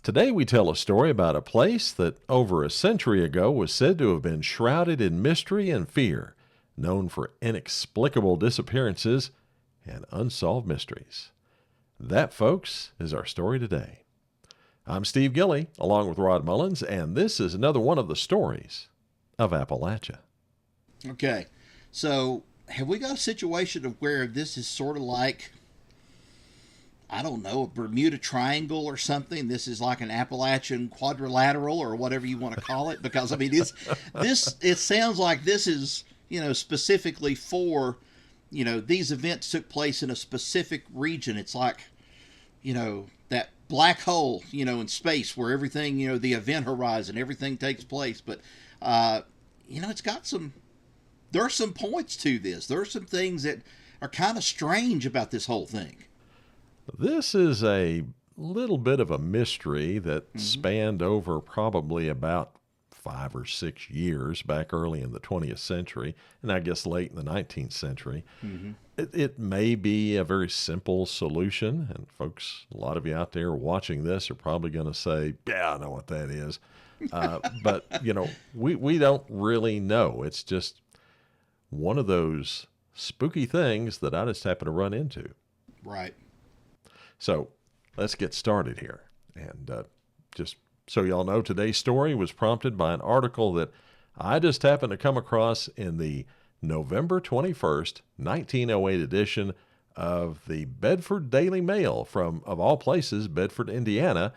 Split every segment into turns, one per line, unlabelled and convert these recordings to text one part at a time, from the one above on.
Today we tell a story about a place that over a century ago was said to have been shrouded in mystery and fear, known for inexplicable disappearances and unsolved mysteries. That, folks, is our story today. I'm Steve Gilley, along with Rod Mullins, and this is another one of the stories of Appalachia.
Okay, so have we got a situation of where this is sort of like, I don't know, a Bermuda Triangle or something? This is like an Appalachian quadrilateral or whatever you want to call it, because I mean, it sounds like this is, specifically for, these events took place in a specific region. It's like, that black hole, in space where everything, the event horizon, everything takes place. But, it's got there are some points to this. There are some things that are kind of strange about this whole thing.
This is a little bit of a mystery that spanned over probably about 5 or 6 years back early in the 20th century, and I guess late in the 19th century. It may be a very simple solution, and folks, a lot of you out there watching this are probably going to say, yeah, I know what that is. But, we don't really know. It's just one of those spooky things that I just happen to run into.
Right.
So let's get started here. And just so y'all know, today's story was prompted by an article that I just happened to come across in the November 21st, 1908 edition of the Bedford Daily Mail from, of all places, Bedford, Indiana,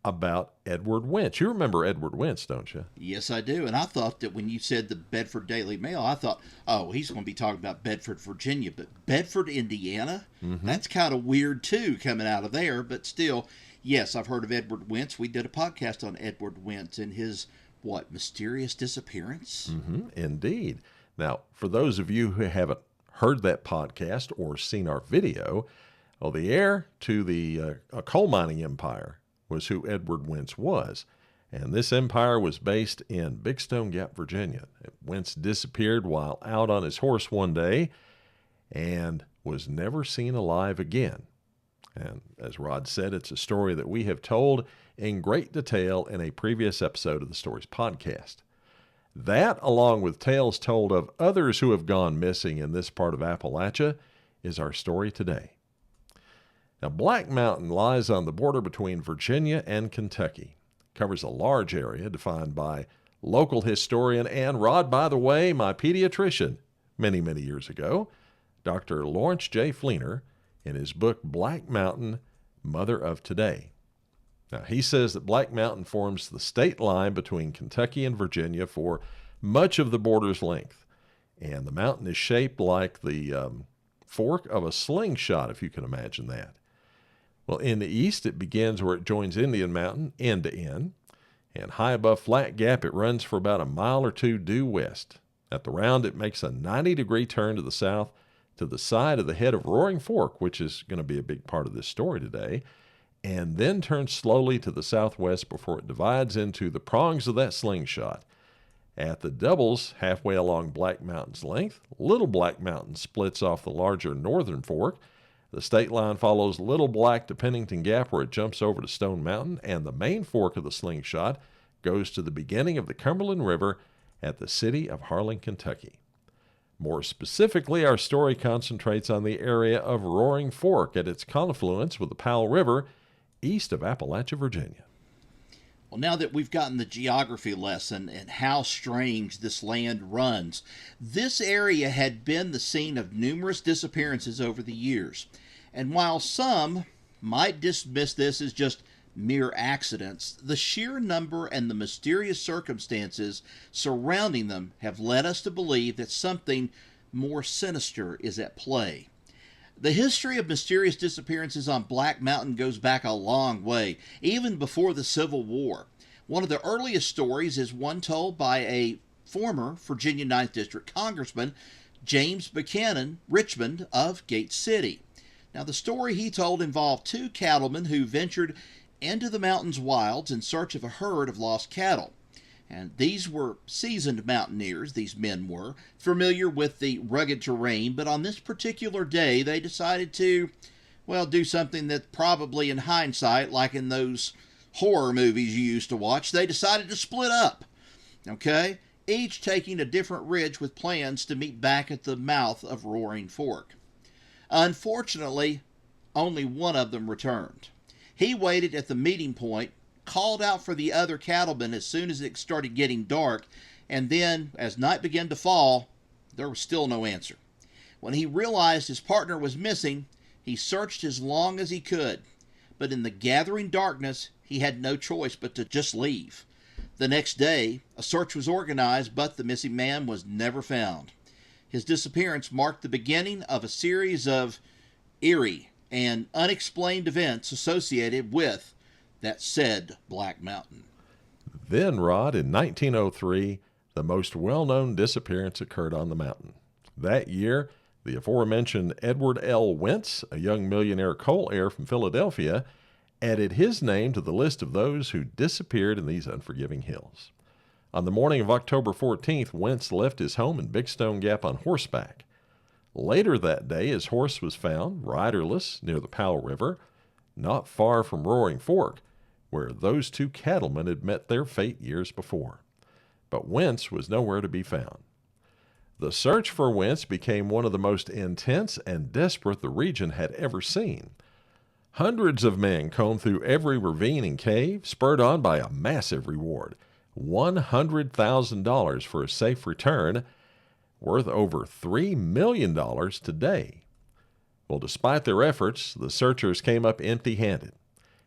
about Edward Winch. You remember Edward Winch, don't you?
Yes, I do. And I thought that when you said the Bedford Daily Mail, I thought, oh, he's going to be talking about Bedford, Virginia. But Bedford, Indiana? That's kind of weird, too, coming out of there. But still, yes, I've heard of Edward Winch. We did a podcast on Edward Winch and his, mysterious disappearance?
Indeed. Now, for those of you who haven't heard that podcast or seen our video, well, the heir to the coal mining empire was who Edward Winch was. And this empire was based in Big Stone Gap, Virginia. Winch disappeared while out on his horse one day and was never seen alive again. And as Rod said, it's a story that we have told in great detail in a previous episode of the Stories podcast. That, along with tales told of others who have gone missing in this part of Appalachia, is our story today. Now, Black Mountain lies on the border between Virginia and Kentucky. It covers a large area defined by local historian and, Rod, by the way, my pediatrician many, many years ago, Dr. Lawrence J. Fleener, in his book Black Mountain, Mother of Today. Now, he says that Black Mountain forms the state line between Kentucky and Virginia for much of the border's length. And the mountain is shaped like the fork of a slingshot, if you can imagine that. Well, in the east, it begins where it joins Indian Mountain, end to end. And high above Flat Gap, it runs for about a mile or two due west. At the round, it makes a 90-degree turn to the south to the side of the head of Roaring Fork, which is going to be a big part of this story today, and then turns slowly to the southwest before it divides into the prongs of that slingshot. At the doubles, halfway along Black Mountain's length, Little Black Mountain splits off the larger northern fork. The state line follows Little Black to Pennington Gap, where it jumps over to Stone Mountain, and the main fork of the slingshot goes to the beginning of the Cumberland River at the city of Harlan, Kentucky. More specifically, our story concentrates on the area of Roaring Fork at its confluence with the Powell River east of Appalachia, Virginia.
Well, now that we've gotten the geography lesson and how strange this land runs, this area had been the scene of numerous disappearances over the years. And while some might dismiss this as just mere accidents, the sheer number and the mysterious circumstances surrounding them have led us to believe that something more sinister is at play. The history of mysterious disappearances on Black Mountain goes back a long way, even before the Civil War. One of the earliest stories is one told by a former Virginia 9th District Congressman, James Buchanan Richmond of Gate City. Now, the story he told involved two cattlemen who ventured into the mountain's wilds in search of a herd of lost cattle. And these were seasoned mountaineers, these men were, familiar with the rugged terrain, but on this particular day they decided to, do something that probably in hindsight, like in those horror movies you used to watch, they decided to split up. Okay? Each taking a different ridge with plans to meet back at the mouth of Roaring Fork. Unfortunately, only one of them returned. He waited at the meeting point, called out for the other cattlemen as soon as it started getting dark, and then, as night began to fall, there was still no answer. When he realized his partner was missing, he searched as long as he could, but in the gathering darkness, he had no choice but to just leave. The next day, a search was organized, but the missing man was never found. His disappearance marked the beginning of a series of eerie and unexplained events associated with that said Black Mountain.
Then, Rod, in 1903, the most well-known disappearance occurred on the mountain. That year, the aforementioned Edward L. Wentz, a young millionaire coal heir from Philadelphia, added his name to the list of those who disappeared in these unforgiving hills. On the morning of October 14th, Wentz left his home in Big Stone Gap on horseback. Later that day, his horse was found riderless near the Powell River, not far from Roaring Fork, where those two cattlemen had met their fate years before. But Wentz was nowhere to be found. The search for Wentz became one of the most intense and desperate the region had ever seen. Hundreds of men combed through every ravine and cave, spurred on by a massive reward, $100,000 for a safe return, worth over $3 million today. Well, despite their efforts, the searchers came up empty-handed.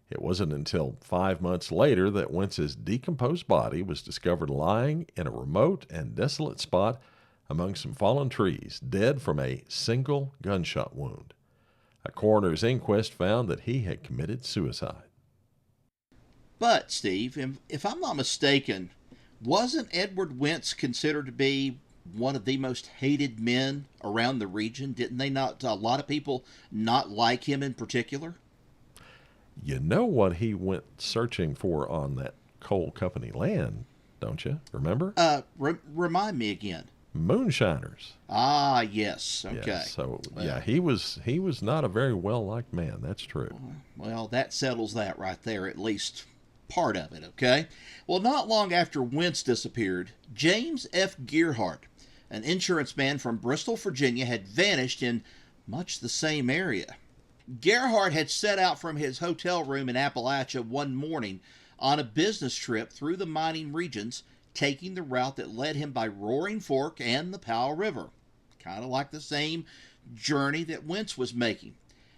It wasn't until 5 months later that Wentz's decomposed body was discovered lying in a remote and desolate spot among some fallen trees, dead from a single gunshot wound. A coroner's inquest found that he had committed suicide.
But, Steve, if I'm not mistaken, wasn't Edward Wentz considered to be one of the most hated men around the region? Didn't they not, a lot of people not like him in particular?
You know what he went searching for on that coal company land, don't you? Remember?
Remind me again.
Moonshiners.
Ah, yes. Okay.
Yeah, so, yeah, he was not a very well-liked man. That's true.
Well, that settles that right there, at least part of it, okay? Well, not long after Wentz disappeared, James F. Gearhart, an insurance man from Bristol, Virginia, had vanished in much the same area. Gerhardt had set out from his hotel room in Appalachia one morning on a business trip through the mining regions, taking the route that led him by Roaring Fork and the Powell River, kind of like the same journey that Wentz was making.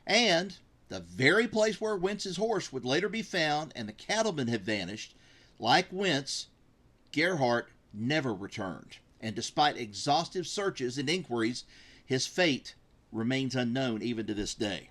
And the very place where Wentz's horse would later be found and the cattlemen had vanished, like Wentz, Gerhardt never returned. And despite exhaustive searches and inquiries, his fate remains unknown even to this day.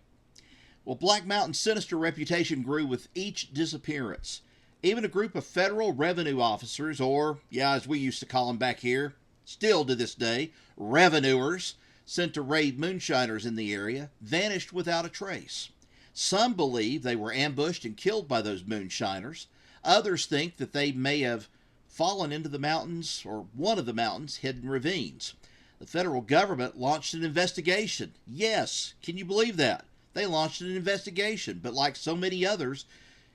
Well, Black Mountain's sinister reputation grew with each disappearance. Even a group of federal revenue officers, or, as we used to call them back here, still to this day, revenuers, sent to raid moonshiners in the area, vanished without a trace. Some believe they were ambushed and killed by those moonshiners. Others think that they may have fallen into the mountains, or one of the mountains' hidden ravines. The federal government launched an investigation. Yes, can you believe that? They launched an investigation, but like so many others,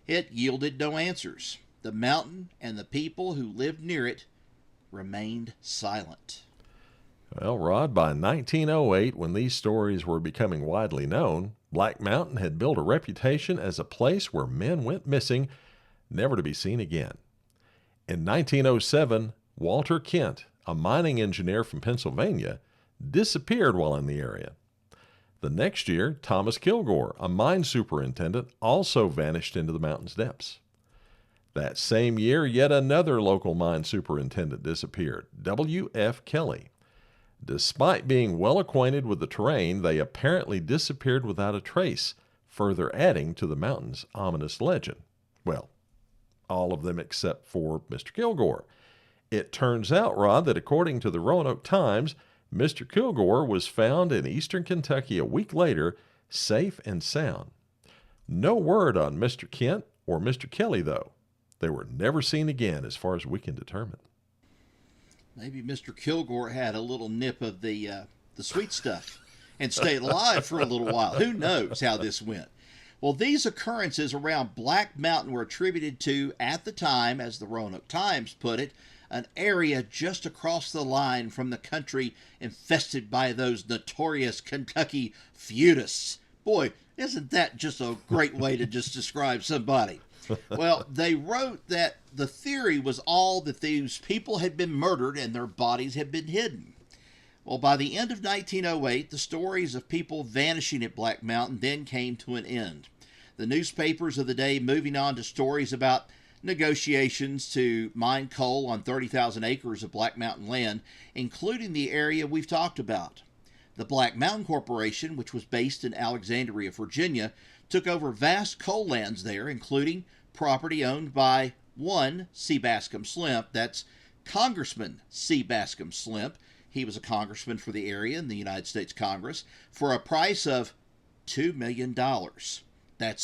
it yielded no answers. The mountain and the people who lived near it remained silent.
Well, Rod, by 1908, when these stories were becoming widely known, Black Mountain had built a reputation as a place where men went missing, never to be seen again. In 1907, Walter Kent, a mining engineer from Pennsylvania, disappeared while in the area. The next year, Thomas Kilgore, a mine superintendent, also vanished into the mountain's depths. That same year, yet another local mine superintendent disappeared, W.F. Kelly. Despite being well acquainted with the terrain, they apparently disappeared without a trace, further adding to the mountain's ominous legend. Well, all of them except for Mr. Kilgore. It turns out, Rod, that according to the Roanoke Times, Mr. Kilgore was found in eastern Kentucky a week later, safe and sound. No word on Mr. Kent or Mr. Kelly, though. They were never seen again, as far as we can determine.
Maybe Mr. Kilgore had a little nip of the sweet stuff and stayed alive for a little while. Who knows how this went? Well, these occurrences around Black Mountain were attributed to, at the time, as the Roanoke Times put it, an area just across the line from the country infested by those notorious Kentucky feudists. Boy, isn't that just a great way to just describe somebody? Well, they wrote that the theory was all that these people had been murdered and their bodies had been hidden. Well, by the end of 1908, the stories of people vanishing at Black Mountain then came to an end. The newspapers of the day moving on to stories about negotiations to mine coal on 30,000 acres of Black Mountain land, including the area we've talked about. The Black Mountain Corporation, which was based in Alexandria, Virginia, took over vast coal lands there, including property owned by one C. Bascom Slimp. That's Congressman C. Bascom Slimp. He was a congressman for the area in the United States Congress for a price of $2 million. That's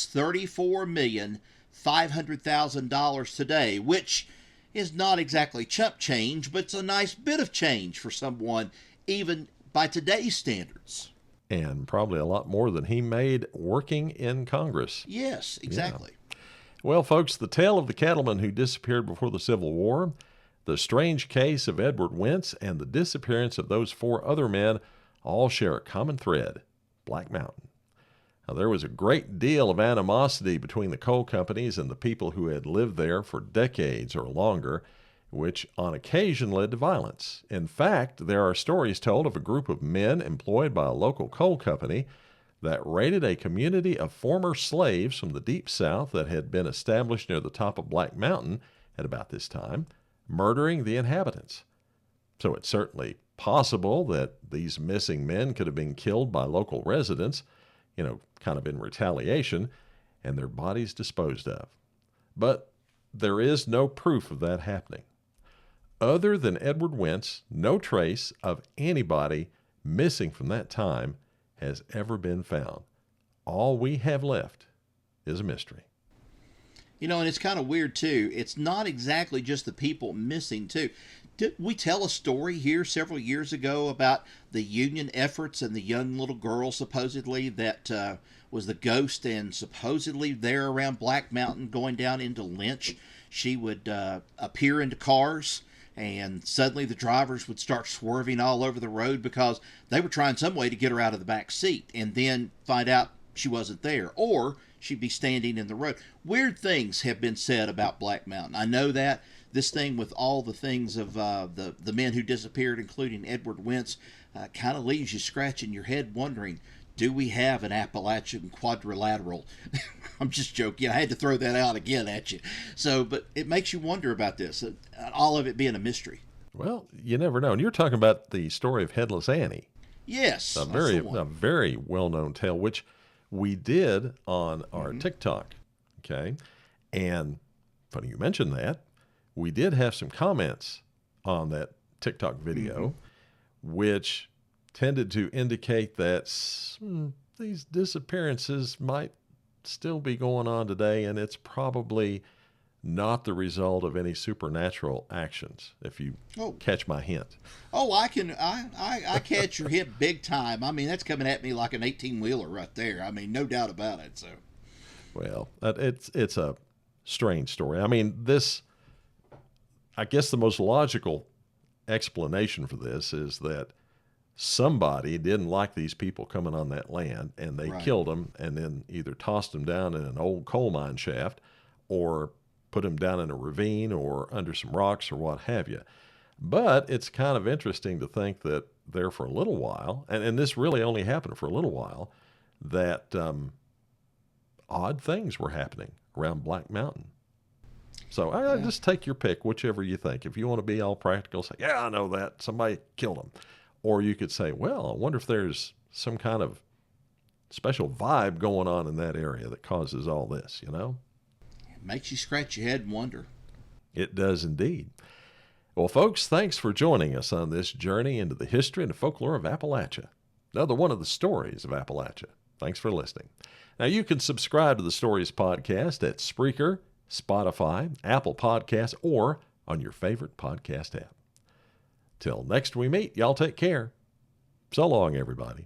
$34,500,000 today, which is not exactly chump change, but it's a nice bit of change for someone, even by today's standards.
And probably a lot more than he made working in Congress.
Yes, exactly.
Yeah. Well, folks, the tale of the cattleman who disappeared before the Civil War, the strange case of Edward Wentz, and the disappearance of those 4 other men all share a common thread: Black Mountain. Now, there was a great deal of animosity between the coal companies and the people who had lived there for decades or longer, which on occasion led to violence. In fact, there are stories told of a group of men employed by a local coal company that raided a community of former slaves from the Deep South that had been established near the top of Black Mountain at about this time, murdering the inhabitants. So it's certainly possible that these missing men could have been killed by local residents, kind of in retaliation, and their bodies disposed of. But there is no proof of that happening. Other than Edward Wentz, no trace of anybody missing from that time has ever been found. All we have left is a mystery.
And it's kind of weird, too. It's not exactly just the people missing, too. Did we tell a story here several years ago about the union efforts and the young little girl, supposedly, that was the ghost and supposedly there around Black Mountain going down into Lynch? She would appear into cars, and suddenly the drivers would start swerving all over the road because they were trying some way to get her out of the back seat, and then find out she wasn't there, or she'd be standing in the road. Weird things have been said about Black Mountain. I know that. This thing with all the things of the men who disappeared, including Edward Wentz, kind of leaves you scratching your head wondering, do we have an Appalachian quadrilateral? I'm just joking. I had to throw that out again at you. But it makes you wonder about this, all of it being a mystery.
Well, you never know. And you're talking about the story of Headless Annie.
Yes.
A very well-known tale, which we did on our TikTok. Okay. And funny you mentioned that. We did have some comments on that TikTok video, which tended to indicate that these disappearances might still be going on today, and it's probably not the result of any supernatural actions, if you catch my hint.
Oh, I catch your hint big time. I mean, that's coming at me like an 18-wheeler right there. I mean, no doubt about it. So,
well, it's a strange story. I mean, I guess the most logical explanation for this is that somebody didn't like these people coming on that land, and they killed them and then either tossed them down in an old coal mine shaft or put them down in a ravine or under some rocks or what have you. But it's kind of interesting to think that there for a little while, and this really only happened for a little while, that odd things were happening around Black Mountain. So I just take your pick, whichever you think. If you want to be all practical, say, yeah, I know that. Somebody killed them. Or you could say, well, I wonder if there's some kind of special vibe going on in that area that causes all this, It
makes you scratch your head and wonder.
It does indeed. Well, folks, thanks for joining us on this journey into the history and the folklore of Appalachia, another one of the stories of Appalachia. Thanks for listening. Now, you can subscribe to the Stories Podcast at Spreaker, Spotify, Apple Podcasts, or on your favorite podcast app. Till next we meet, y'all take care. So long, everybody.